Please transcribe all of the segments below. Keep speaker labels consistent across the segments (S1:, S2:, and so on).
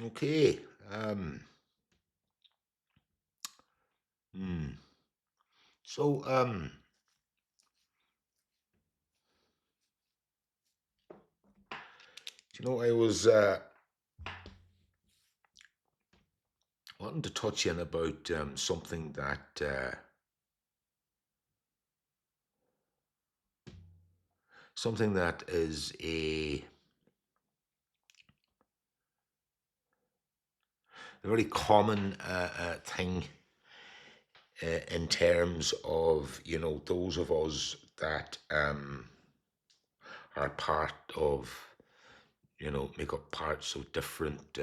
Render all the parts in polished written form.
S1: Okay. Um, hmm. So, I was wanting to touch in about something that is a very common thing in terms of those of us that are part of make up parts of different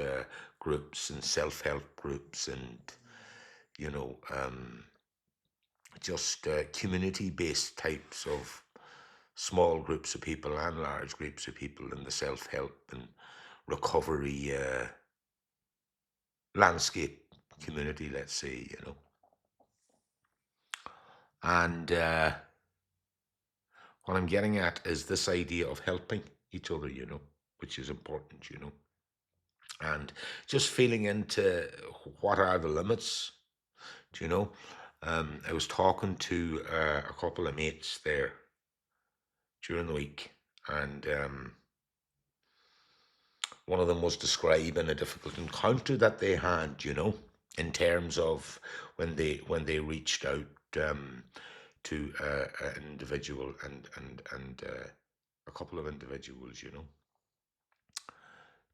S1: groups and self-help groups and you know um, just community-based types of small groups of people and large groups of people in the self-help and recovery landscape community, let's say, and what I'm getting at is this idea of helping each other, which is important, and just feeling into what are the limits, do you know. I was talking to a couple of mates there during the week, and one of them was describing a difficult encounter that they had, in terms of when they reached out to an individual and a couple of individuals,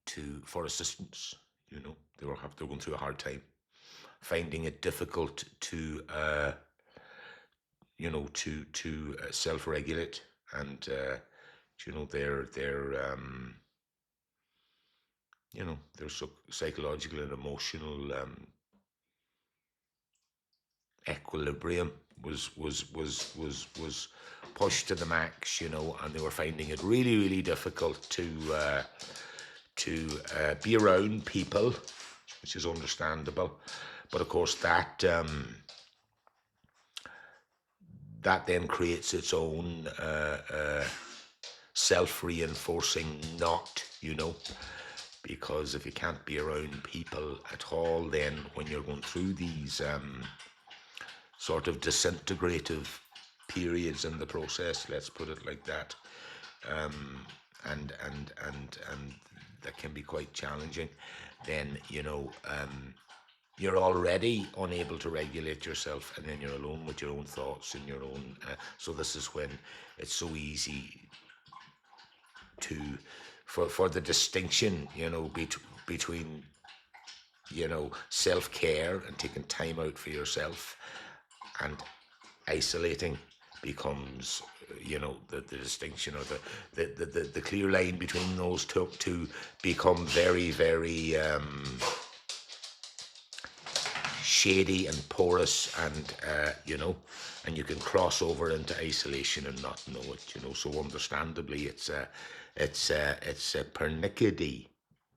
S1: to for assistance. They were going through a hard time, finding it difficult to self-regulate and their psychological and emotional equilibrium was pushed to the max, and they were finding it really, really difficult to be around people, which is understandable. But of course, that then creates its own self-reinforcing knot, because if you can't be around people at all, then when you're going through these sort of disintegrative periods in the process, let's put it like that, and that can be quite challenging, then you're already unable to regulate yourself, and then you're alone with your own thoughts and your own so this is when it's so easy to for the distinction, between self-care and taking time out for yourself and isolating becomes the distinction, or the clear line between those two become very, very shady and porous, and and you can cross over into isolation and not know it, so understandably it's a pernickety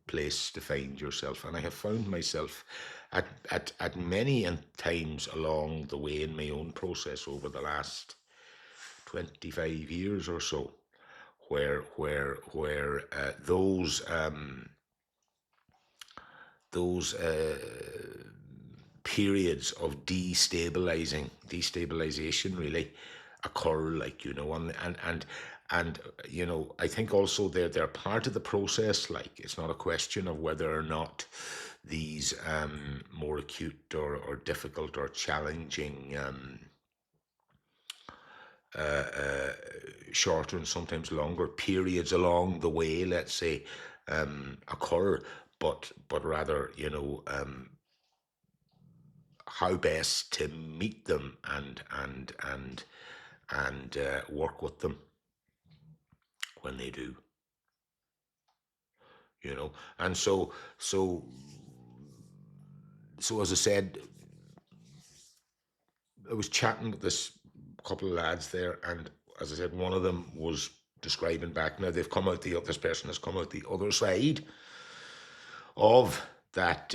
S1: place to find yourself. And I have found myself at many times along the way in my own process over the last 25 years or so, where those periods of destabilization really occur, like, and I think also they're part of the process. Like, it's not a question of whether or not these more acute or difficult or challenging shorter and sometimes longer periods along the way, let's say, occur, but rather, how best to meet them and work with them when they do, and so as I said, I was chatting with this couple of lads there, and as I said, one of them was describing back. Now they've come out this person has come out the other side of that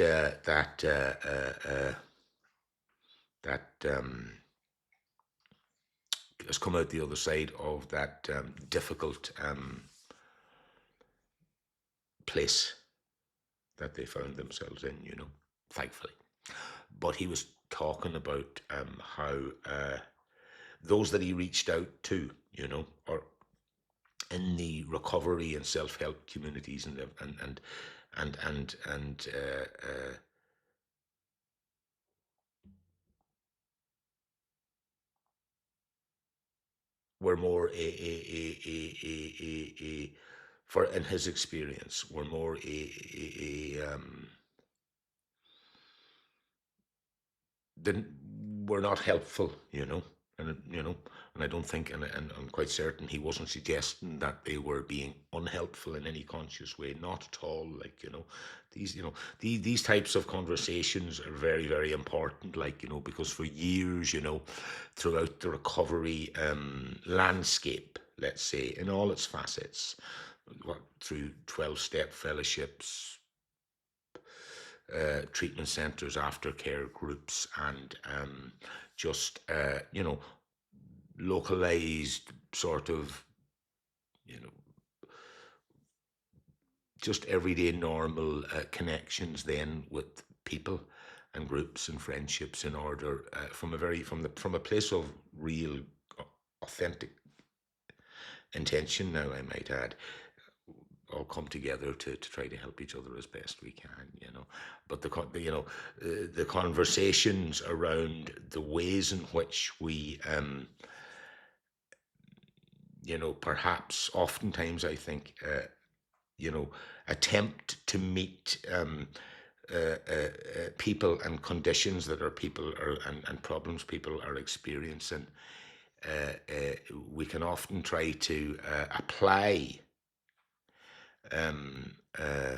S1: has come out the other side of that difficult place that they found themselves in, thankfully. But he was talking about how those that he reached out to, or in the recovery and self-help communities and were more for in his experience were more didn't were not helpful, and I don't think, and I'm quite certain he wasn't suggesting that they were being unhelpful in any conscious way, not at all. Like, these types of conversations are very, very important. Like, because for years, throughout the recovery landscape, let's say, in all its facets, through 12-step fellowships, treatment centres, aftercare groups, and just localized sort of you know just everyday normal connections then with people and groups and friendships in order from a place of real authentic intention, now I might add, all come together to try to help each other as best we can, but the conversations around the ways in which we perhaps oftentimes I think attempt to meet people and conditions that and problems people are experiencing. We can often try to apply um, uh,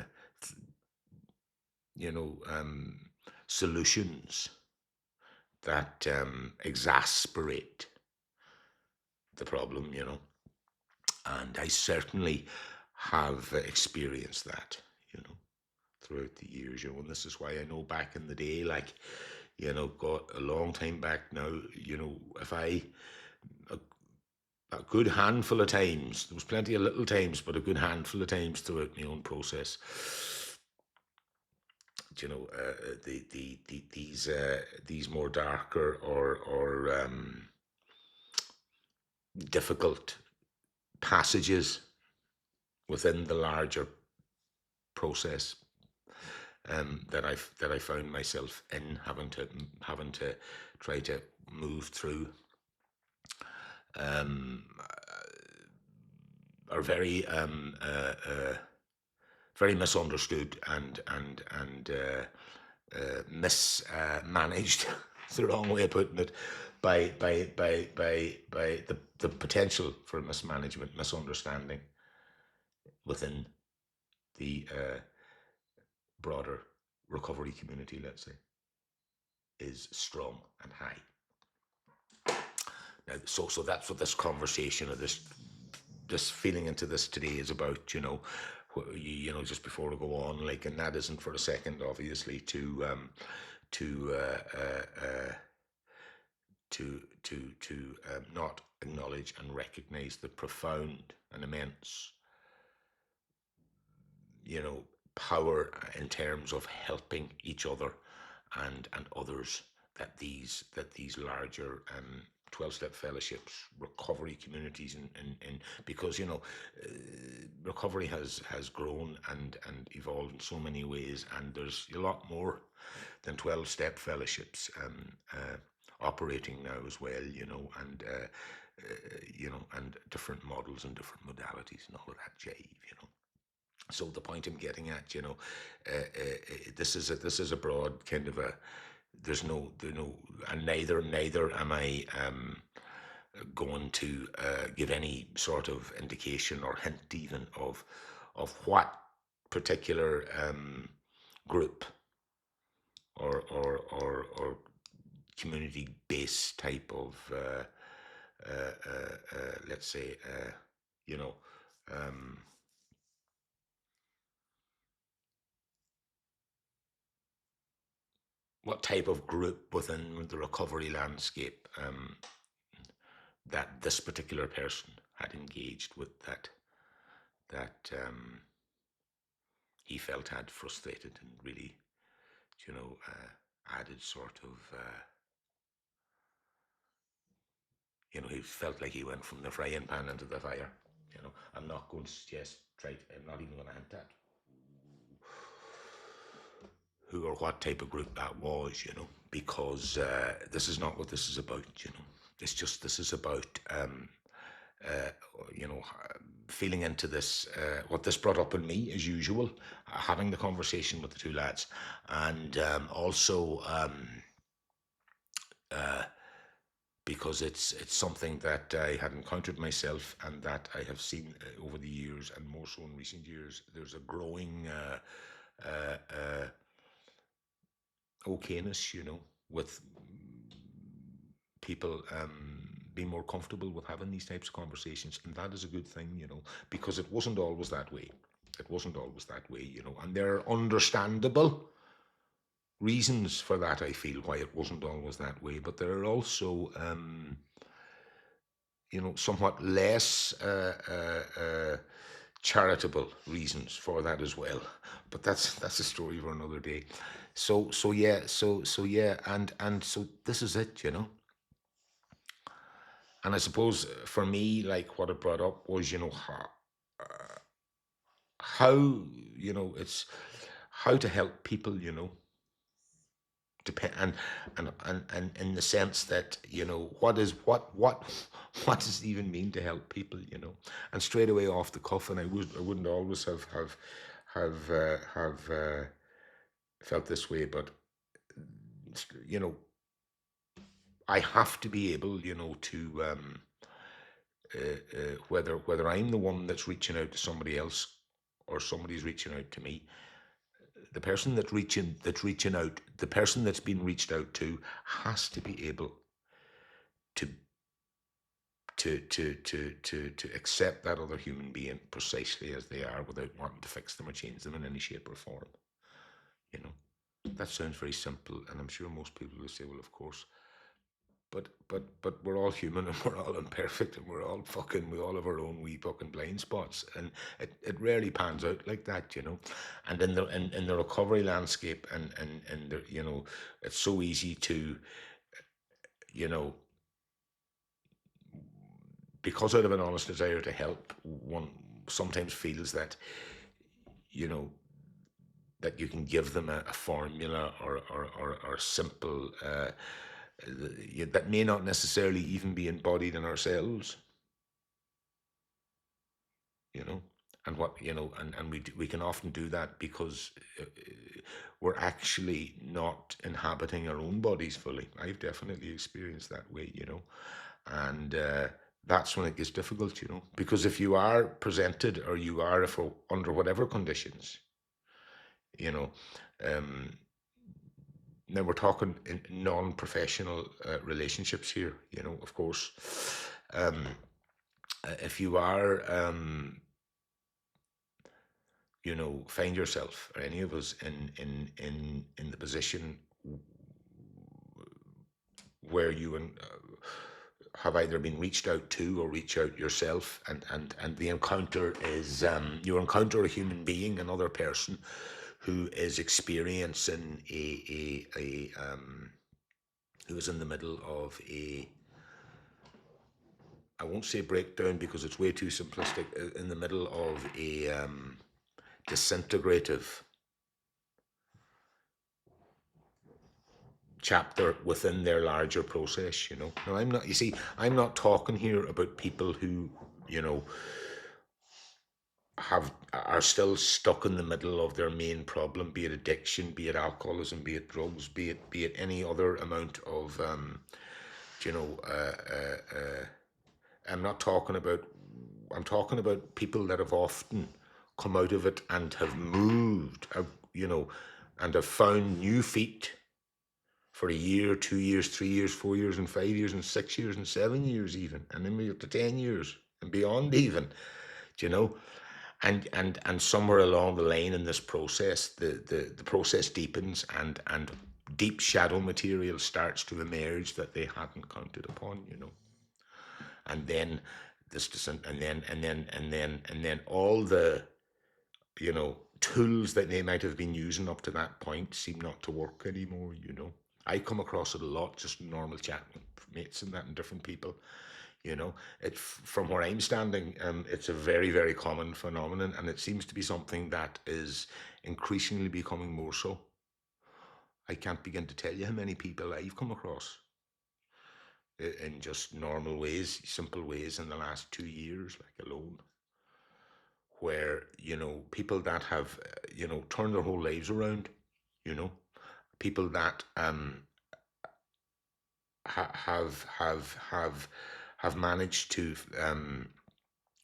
S1: solutions that exasperate the problem, and I certainly have experienced that, throughout the years, and this is why I know back in the day, like, got a long time back now, if a, a good handful of times, there was plenty of little times, but a good handful of times throughout my own process, these more darker or difficult passages within the larger process that I found myself in having to try to move through um, are very misunderstood and mismanaged. It's the wrong way of putting it. By the potential for mismanagement, misunderstanding within the broader recovery community, let's say, is strong and high. Now, so that's what this conversation, or this feeling into this today is about. Just before we go on, like, and that isn't for a second, obviously, to not acknowledge and recognize the profound and immense, power in terms of helping each other and others that these larger 12-step fellowships, recovery communities, and because recovery has grown and evolved in so many ways, and there's a lot more than 12-step fellowships operating now as well, and different models and different modalities and all of that jive. So the point I'm getting at, this is a broad kind of a. There's no, and neither am I going to give any sort of indication or hint even of what particular group or community based type of let's say you know um, what type of group within the recovery landscape that this particular person had engaged with that he felt had frustrated and really, added sort of, he felt like he went from the frying pan into the fire. I'm not going to suggest, right, I'm not even going to hint at who or what type of group that was, because this is not what this is about, It's just, this is about, uh, you know, feeling into this, what this brought up in me, as usual, having the conversation with the two lads, and also because it's something that I had encountered myself and that I have seen over the years, and more so in recent years. There's a growing okayness, with people being more comfortable with having these types of conversations, and that is a good thing, because it wasn't always that way. It wasn't always that way, and there are understandable reasons for that. I feel why it wasn't always that way, but there are also somewhat less charitable reasons for that as well. But that's a story for another day. So yeah, and so this is it, And I suppose for me, like what it brought up was, how it's how to help people, depend and in the sense that what does it even mean to help people, and straight away off the cuff, and I wouldn't always have felt this way, but you know I have to be able, to whether I'm the one that's reaching out to somebody else or somebody's reaching out to me, the person that's been reached out to has to be able to to accept that other human being precisely as they are, without wanting to fix them or change them in any shape or form. You know, that sounds very simple, and I'm sure most people will say, "Well, of course." But we're all human, and we're all imperfect, and we all have our own wee fucking blind spots, and it rarely pans out like that, And in the recovery landscape, and it's so easy to, you know because out of an honest desire to help, one sometimes feels that, you know that you can give them a formula, or simple, that may not necessarily even be embodied in ourselves, you know and what you know and we can often do that because we're actually not inhabiting our own bodies fully. I've definitely experienced that way, and that's when it gets difficult, because if you are presented, or you are, if under whatever conditions, you know um now we're talking in non-professional relationships here, of course. um if you are, find yourself, or any of us, in the position where you have either been reached out to, or reach out yourself, and the encounter is, you encounter a human being, another person, who is experiencing who is in the middle of I won't say breakdown because it's way too simplistic, in the middle of a disintegrative chapter within their larger process. Now, I'm not talking here about people who, are still stuck in the middle of their main problem, be it addiction, be it alcoholism, be it drugs, be it any other amount of, you know, I'm not talking about. I'm talking about people that have often come out of it and have moved, and have found new feet for a year, 2 years, 3 years, 4 years, and 5 years, and 6 years, and 7 years, even, and then we get to 10 years and beyond, even. Do you know? And somewhere along the line in this process, the process deepens, and deep shadow material starts to emerge that they hadn't counted upon. And then this descent, and then all the tools that they might have been using up to that point seem not to work anymore, you know. I come across it a lot, just normal chatting with mates and that and different people, you know. From where I'm standing, it's a very, very common phenomenon, and it seems to be something that is increasingly becoming more so. I can't begin to tell you how many people I've come across in just normal ways, simple ways in the last 2 years, like alone, where, you know, people that have, you know, turned their whole lives around, you know, people that have managed to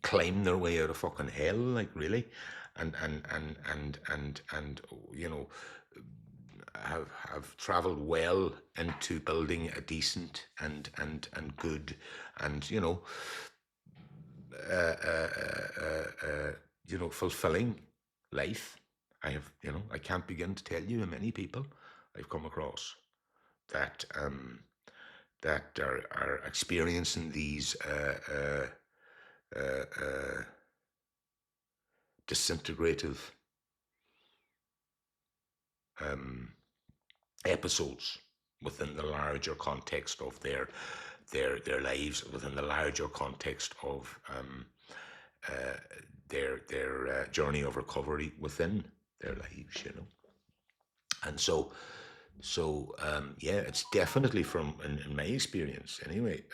S1: climb their way out of fucking hell, like really, and you know, have traveled well into building a decent and good and fulfilling life. I can't begin to tell you how many people I've come across that are experiencing these disintegrative um, episodes within the larger context of their lives, within the larger context of their journey of recovery within their lives, you know. And yeah, it's definitely in my experience anyway.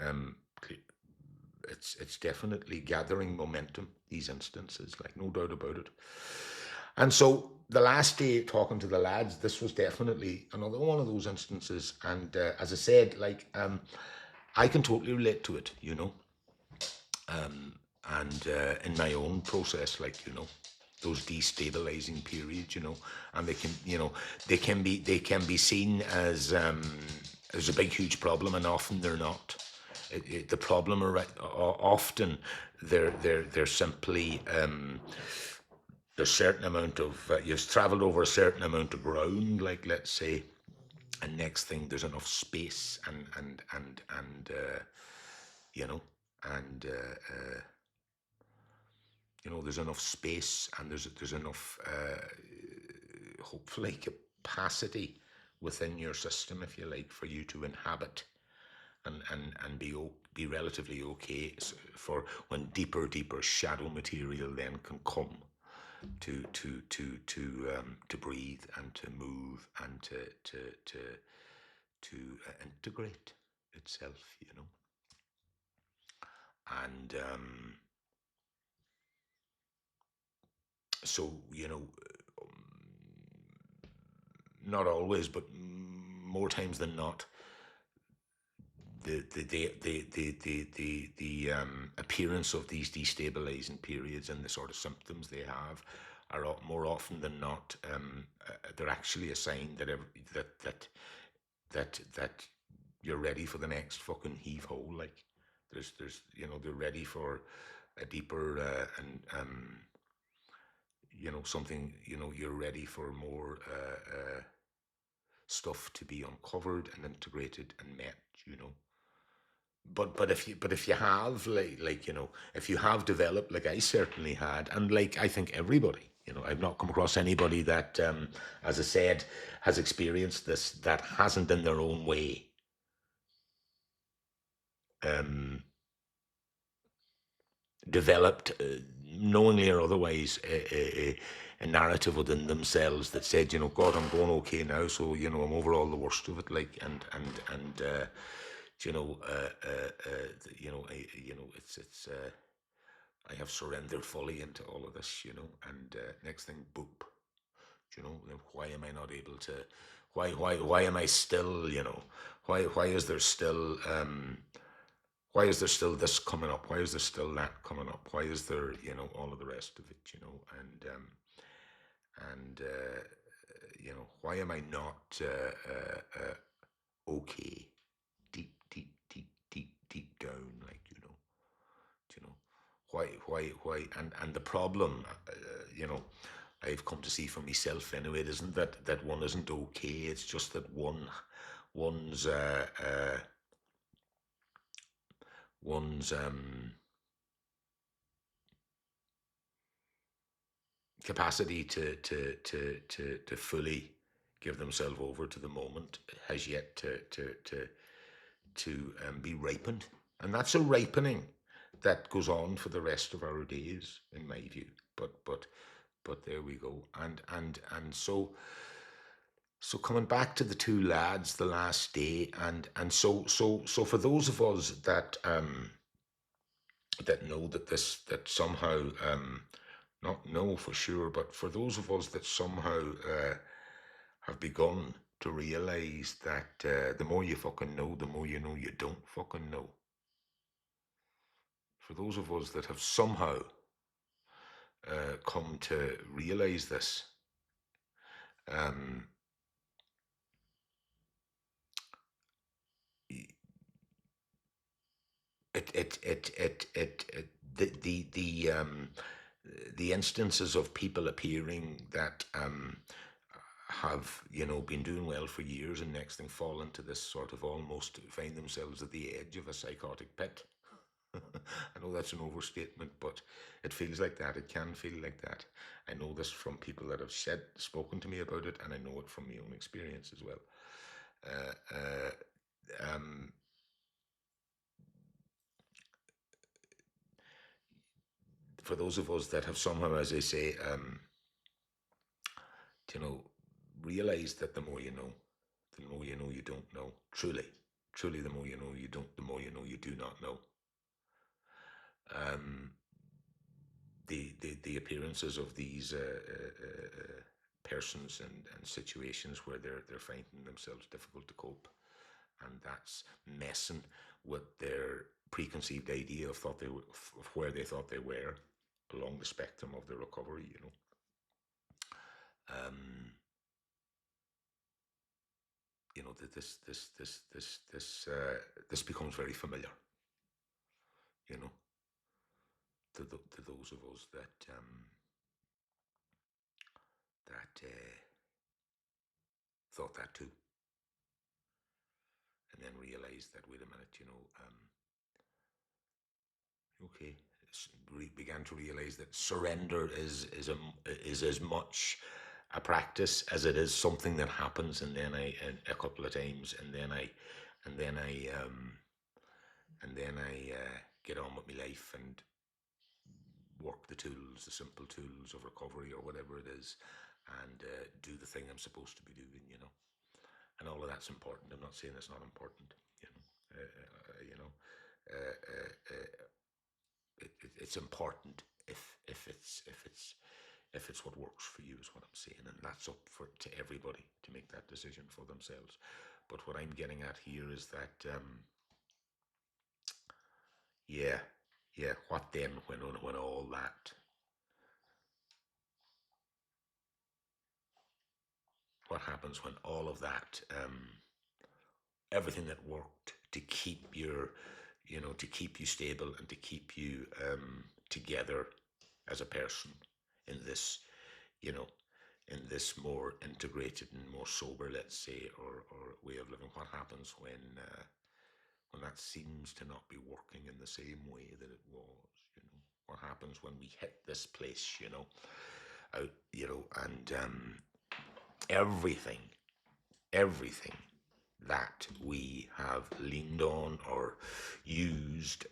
S1: It's definitely gathering momentum. These instances, like no doubt about it. And so the last day talking to the lads, this was definitely another one of those instances. And as I said, I can totally relate to it, you know. And in my own process, those destabilizing periods, you know, and they can be seen as a big huge problem, and often they're not. The problem are often they're simply there's certain amount of you've traveled over a certain amount of ground, like let's say, and next thing there's enough space and you know and there's enough space, and there's enough hopefully capacity within your system, if you like, for you to inhabit and be relatively okay for when deeper shadow material then can come to breathe and to move and to integrate itself, you know. And so, not always, but more times than not, the appearance of these destabilizing periods and the sort of symptoms they have are more often than not, they're actually a sign that you're ready for the next fucking heave ho. Like there's they're ready for a deeper and something, you're ready for more stuff to be uncovered and integrated and met, you know. But if you have if you have developed, like I certainly had, and like I think everybody, I've not come across anybody that as I said, has experienced this that hasn't in their own way um developed, knowingly or otherwise, a narrative within themselves that said, God, I'm going okay now, so I'm over all the worst of it, like, and it's I have surrendered fully into all of this, and next thing, boop, then why am I not able to? Why am I still, why is there still why is there still this coming up? Why is there still that coming up? Why is there, all of the rest of it, and why am I not okay, deep down, like, you know, why, and the problem, I've come to see for myself anyway, it isn't that one isn't okay. It's just that one's one's capacity to fully give themselves over to the moment has yet to be ripened, and that's a ripening that goes on for the rest of our days, in my view. But there we go, and so coming back to the two lads the last day, and so for those of us that know that that somehow not know for sure, but for those of us that somehow have begun to realize that the more you fucking know, the more you know you don't fucking know. For those of us that have somehow come to realize this, um, the instances of people appearing that have been doing well for years and next thing fall into this sort of almost find themselves at the edge of a psychotic pit. I know that's an overstatement, but it feels like that. It can feel like that. I know this from people that have spoken to me about it, and I know it from my own experience as well. Uh, uh, um, for those of us that have somehow, as I say, you know, realize that the more you know, you don't know. Truly, truly, the more you know, you don't. The more you know, you do not know. Um, the appearances of these persons and situations where they're finding themselves difficult to cope, and that's messing with their preconceived idea of where they thought they were along the spectrum of the recovery. Um, that this becomes very familiar. You know, to those of us that thought that too, and then realized that, wait a minute, okay, began to realize that surrender is as much a practice as it is something that happens, and then a couple of times, and then I get on with my life and work the tools, the simple tools of recovery or whatever it is, and do the thing I'm supposed to be doing. And all of that's important. I'm not saying it's not important, you know. You know, uh, uh, uh, it's important if it's what works for you, is what I'm saying, and that's up to everybody to make that decision for themselves. But what I'm getting at here is that, yeah, yeah. What then when all that? What happens when all of that? Everything that worked to keep to keep you stable and to keep you together as a person in this, you know, in this more integrated and more sober, let's say, or way of living. What happens when that seems to not be working in the same way that it was? What happens when we hit this place? Out, and everything, everything that we have leaned on or used.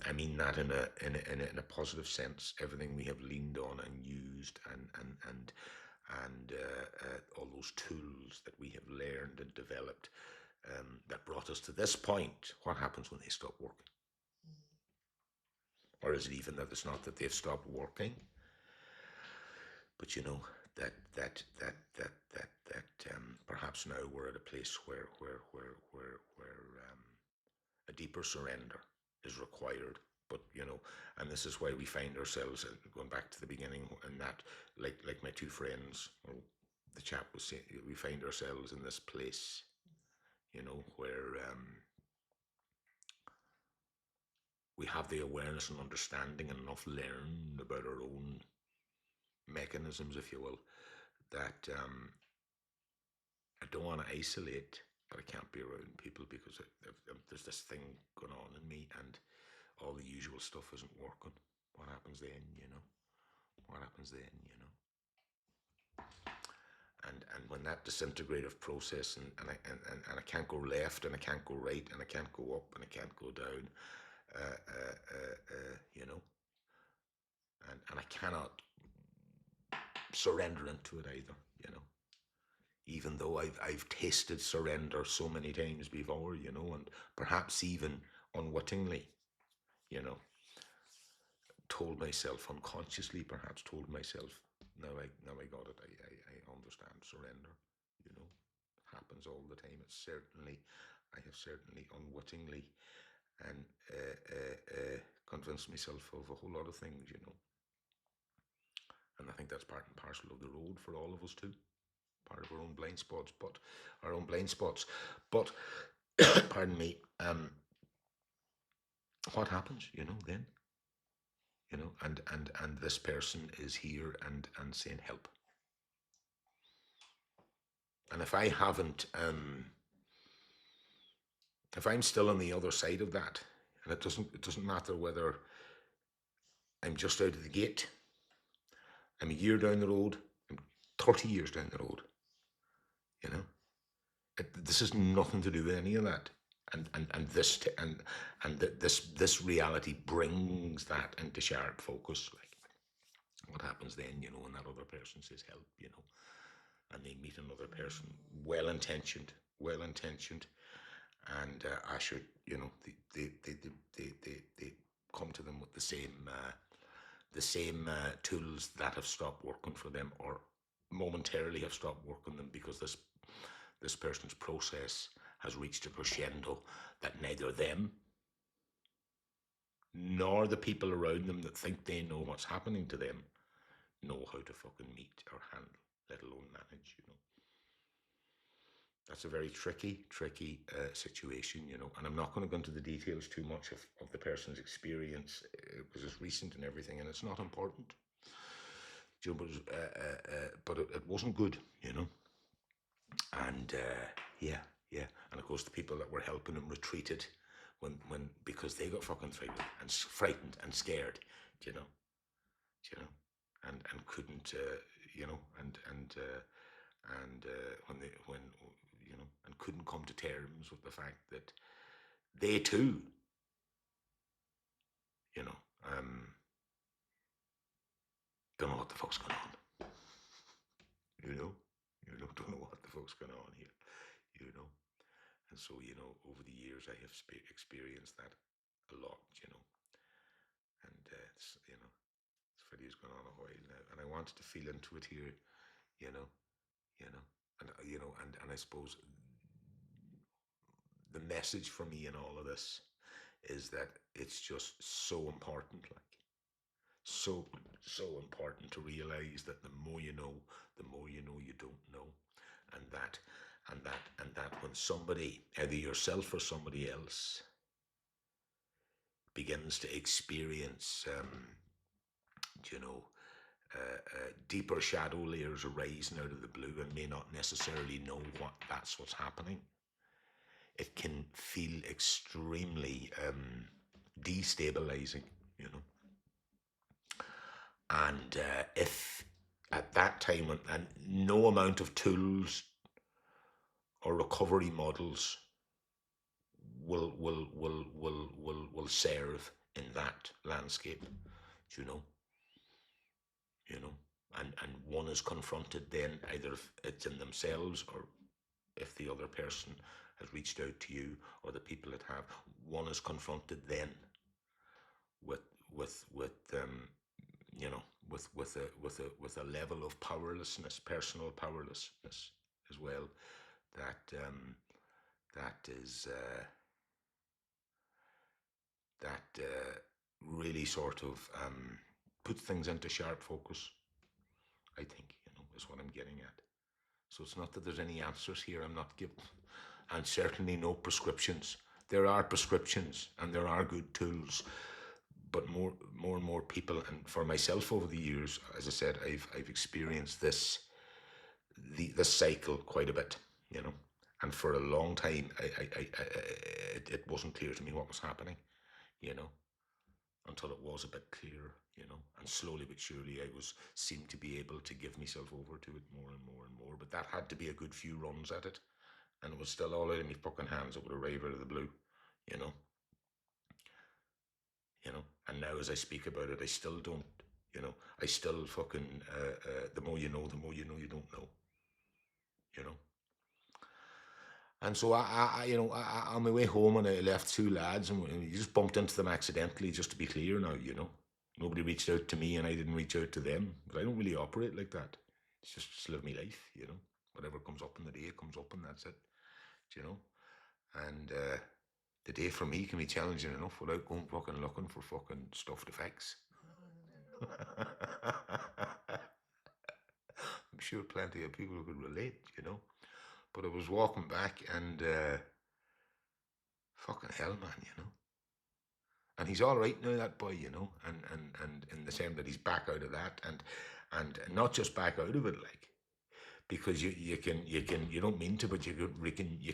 S1: I mean that in a positive sense. Everything we have leaned on and used, and all those tools that we have learned and developed, that brought us to this point. What happens when they stop working? Or is it even that it's not that they've stopped working, but that perhaps now we're at a place where a deeper surrender is required. But and this is why we find ourselves, going back to the beginning, and that, like my two friends, or the chap was saying, we find ourselves in this place, where we have the awareness and understanding and enough learned about our own mechanisms, if you will, that I don't want to isolate, but I can't be around people because there's this thing going on in me, and all the usual stuff isn't working. What happens then? What happens then? and that disintegrative process, and I can't go left, and I can't go right, and I can't go up, and I can't go down, you know, and I cannot surrender into it either, you know. Even though I've tasted surrender so many times before, you know, and perhaps even unwittingly, you know, told myself unconsciously, perhaps told myself, now I got it. I understand surrender. You know, happens all the time. I have certainly unwittingly and convinced myself of a whole lot of things. You know, and I think that's part and parcel of the road for all of us too. Part of our own blind spots, but our own blind spots. But pardon me. What happens? You know, then you know, and this person is here and saying help. And if I haven't, if I'm still on the other side of that, and it doesn't matter whether I'm just out of the gate, I'm a year down the road, I'm 30 years down the road, you know, this has nothing to do with any of that. And this reality brings that into sharp focus. Like, what happens then, you know, when that other person says help, you know, and they meet another person, well intentioned, and I should, you know, they come to them with the same tools that have stopped working for them, or momentarily have stopped working them, because this person's process has reached a crescendo that neither them nor the people around them that think they know what's happening to them know how to fucking meet or handle, let alone manage, you know. That's a very tricky situation, you know. And I'm not going to go into the details too much of the person's experience, because it's recent and everything, and it's not important. You know, but it wasn't good, you know. And yeah. And of course, the people that were helping him retreated when because they got fucking frightened and scared, you know, and couldn't, you know, and when you know, and couldn't come to terms with the fact that they too, you know, don't know what the fuck's going on, you know, don't know what the fuck's going on here, you know. And so, you know, over the years, I have experienced that a lot, you know. And it's, you know, this video's gone on a while now, and I wanted to feel into it here, you know, you know, and you know, and I suppose the message for me in all of this is that it's just so important, like so important to realize that the more you know, you don't know, and that when somebody, either yourself or somebody else, begins to experience, you know, deeper shadow layers arising out of the blue, and may not necessarily know what's happening, it can feel extremely destabilizing, you know. And if at that time, and no amount of tools or recovery models will serve in that landscape, you know, and one is confronted then, either if it's in themselves, or if the other person has reached out to you, or the people that have, one is confronted then with you know, with a level of powerlessness, personal powerlessness as well, that that is that really sort of puts things into sharp focus, I think, you know, is what I'm getting at. So it's not that there's any answers here, I'm not giving, and certainly no prescriptions. There are prescriptions and there are good tools, but more and more people, and for myself over the years, as I said, I've experienced this cycle quite a bit, you know, and for a long time, it wasn't clear to me what was happening, you know, until it was a bit clearer, And slowly but surely I seemed to be able to give myself over to it more and more and more. But that had to be a good few runs at it, and it was still all out of my fucking hands. It would arrive out of the blue, you know, And now as I speak about it, I still don't, I still fucking, the more you know, you don't know, you know. And so on my way home, and I left two lads, and we just bumped into them accidentally, just to be clear now, Nobody reached out to me, and I didn't reach out to them. But I don't really operate like that. It's just live my life, Whatever comes up in the day comes up, and that's it, you know. And the day for me can be challenging enough without going fucking looking for fucking stuff to fix. I'm sure plenty of people could relate, But I was walking back, and fucking hell, man. And he's all right now, that boy, and in the same that he's back out of that, and not just back out of it, like, because you don't mean to, but you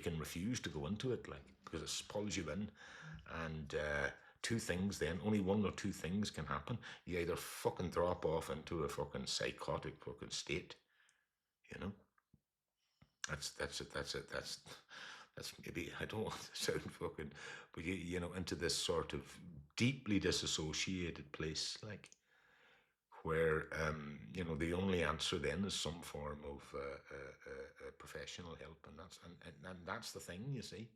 S1: can refuse to go into it, like, because it pulls you in, and two things then, only one or two things can happen. You either fucking drop off into a fucking psychotic fucking state, you know. That's it. That's maybe, I don't want to sound fucking, but into this sort of deeply disassociated place, like, where the only answer then is some form of professional help, and that's the thing. You see,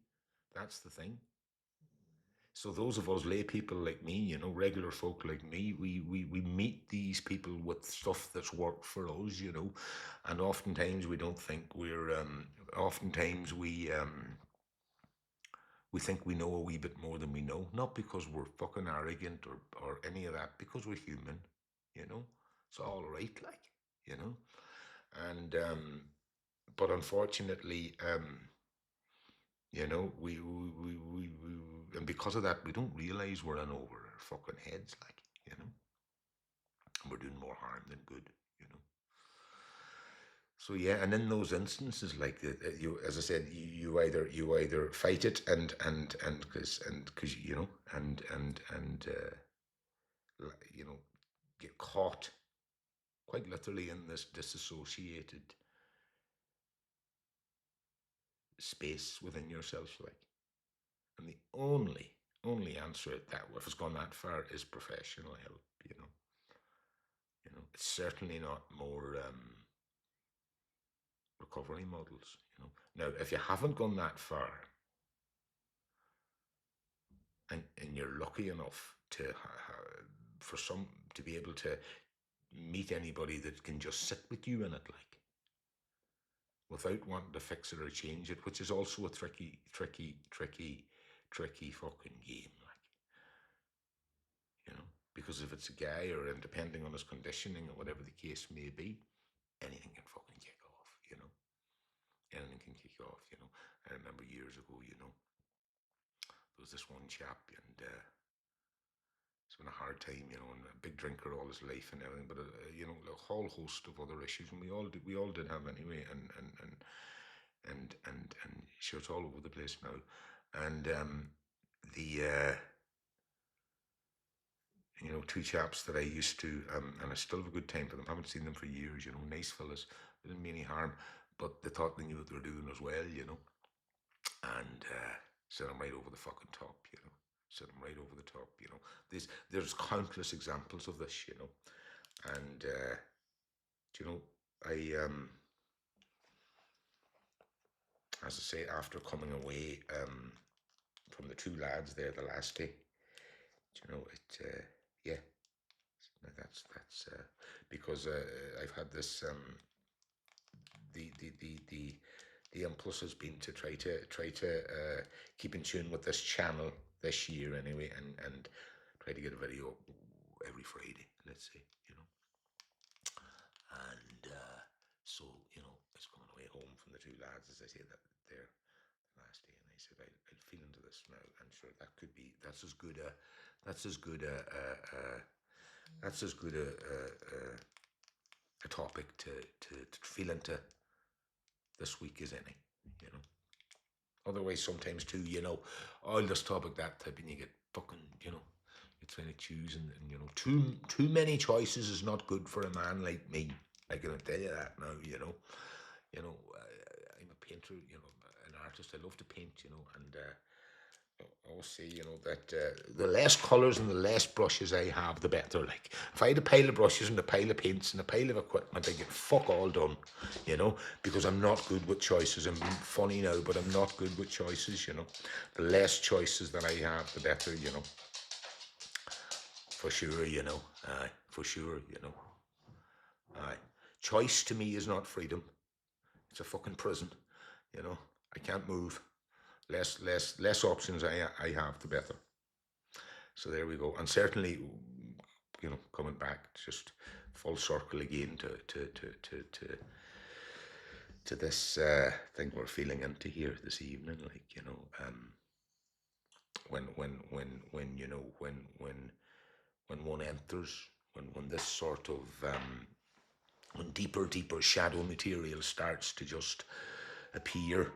S1: that's the thing. So those of us lay people like me, regular folk like me, we meet these people with stuff that's worked for us, and oftentimes we don't think oftentimes we think we know a wee bit more than we know, not because we're fucking arrogant or any of that, because we're human, It's all right, like, and but unfortunately, and because of that, we don't realize we're in over our fucking heads, like, and we're doing more harm than good, So yeah, and in those instances, like as I said, you either fight it and because get caught quite literally in this disassociated space within yourself, like. And the only answer at that, if it's gone that far, is professional help. It's certainly not more recovery models. Now, if you haven't gone that far, and you're lucky enough to to be able to meet anybody that can just sit with you in it, like, without wanting to fix it or change it, which is also a tricky fucking game, like, because if it's a guy, or and depending on his conditioning or whatever the case may be, anything can fucking kick off, anything can kick off, I remember years ago, there was this one chap, and it's been a hard time, and a big drinker all his life and everything, but a whole host of other issues, and we all did have anyway, and sure, it's all over the place now, and the two chaps that I used to, and I still have a good time for them. Haven't seen them for years, nice fellas. They didn't mean any harm, but they thought they knew what they were doing as well, and set them right over the fucking top, Set them right over the top, There's countless examples of this, and I as I say, after coming away from the two lads there the last day, yeah. That's because I've had this the impulse has been to try to keep in tune with this channel this year anyway, and try to get a video every Friday, let's say, and so it's coming away home from the two lads, as I say, that they're last day, and I said I'd feel into this now, and sure, that's as good a a topic to feel into this week as any, Otherwise, sometimes too, oh, this topic, that type, and you get fucking, You're trying to choose, and you know, too many choices is not good for a man like me. I can tell you that now. I'm a painter. You know, an artist. I love to paint. You know, and I always say, you know, that the less colours and the less brushes I have, the better. Like, if I had a pile of brushes and a pile of paints and a pile of equipment, I get fuck all done, you know, because I'm not good with choices. I'm funny now, but I'm not good with choices, you know. The less choices that I have, the better, you know. For sure, you know. Aye, for sure, you know. Aye. Choice to me is not freedom. It's a fucking prison, you know. I can't move. Less options I have, the better. So there we go. And certainly, you know, coming back just full circle again to this thing we're feeling into here this evening, like, you know, when you know when one enters, when this sort of when deeper shadow material starts to just appear,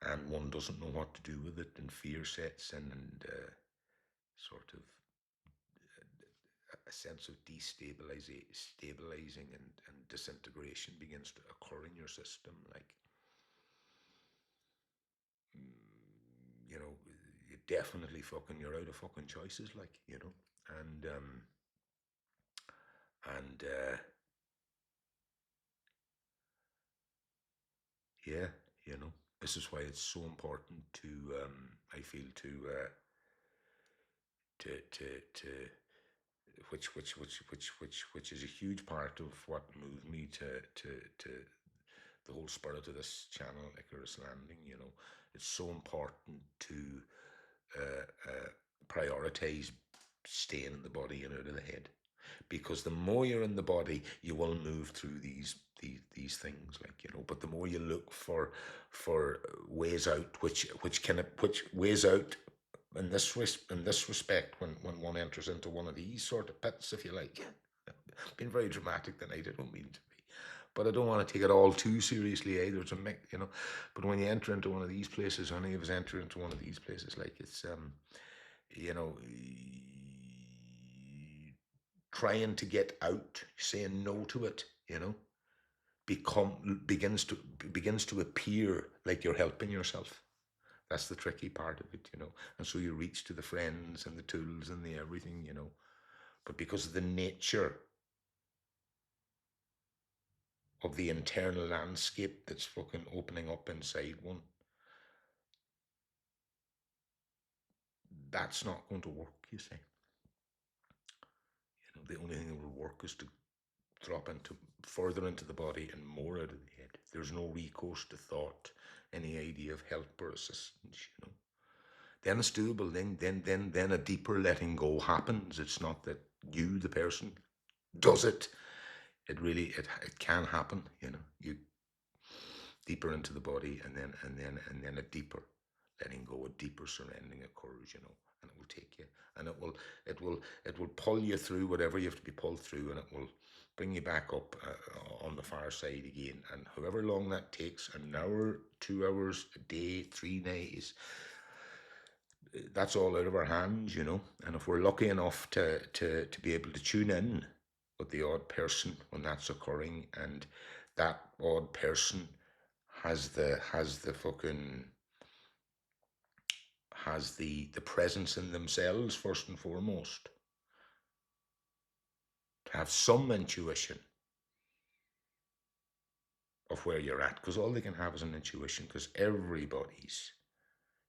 S1: and one doesn't know what to do with it, and fear sets in, and sort of a sense of stabilizing and disintegration begins to occur in your system. Like, you know, you definitely fucking, you're out of fucking choices, like, you know, and yeah, you know, this is why it's so important to, I feel, to which is a huge part of what moved me to the whole spirit of this channel, Icarus Landing. You know, it's so important to prioritize staying in the body and out of the head, because the more you're in the body, you will move through these things, like, you know. But the more you look for ways out, which ways out in this respect, when one enters into one of these sort of pits, if you like. Been very dramatic tonight. I don't mean to be, but I don't want to take it all too seriously either. To make, you know, but when you enter into one of these places, any of us enter into one of these places, like, it's you know, trying to get out, saying no to it, you know, become begins to appear like you're helping yourself. That's the tricky part of it, you know. And so you reach to the friends and the tools and the everything, you know. But because of the nature of the internal landscape that's fucking opening up inside one, that's not going to work, you see. You know, the only thing that will work is to drop into further into the body and more out of the head. There's no recourse to thought, any idea of help or assistance, you know. Then it's doable. Then a deeper letting go happens. It's not that you, the person, does it. It can happen, you know. You deeper into the body, and then a deeper letting go, a deeper surrendering occurs, you know, and it will take you, and it will pull you through whatever you have to be pulled through, and it will bring you back up on the far side again. And however long that takes, an hour, 2 hours, a day, 3 days, that's all out of our hands, you know. And if we're lucky enough to be able to tune in with the odd person when that's occurring, and that odd person has the fucking has the presence in themselves, first and foremost, to have some intuition of where you're at, because all they can have is an intuition, because everybody's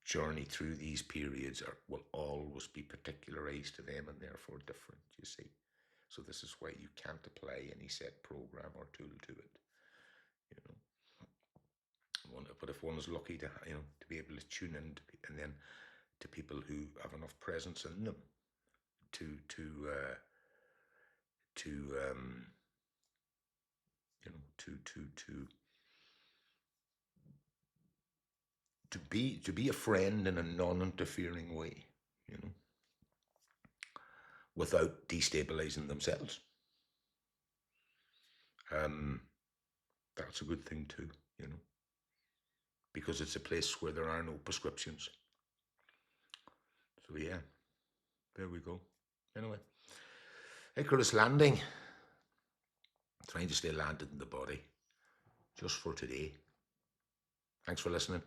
S1: journey through these periods will always be particularized to them, and therefore different, you see. So this is why you can't apply any set program or tool to it, you know. But if one is lucky to, you know, to be able to tune in and then to people who have enough presence in them to you know, to be a friend in a non-interfering way, you know, without destabilizing themselves. Um, that's a good thing too, you know, because it's a place where there are no prescriptions. So yeah, there we go. Anyway, Icarus landing. Trying to stay landed in the body just for today. Thanks for listening.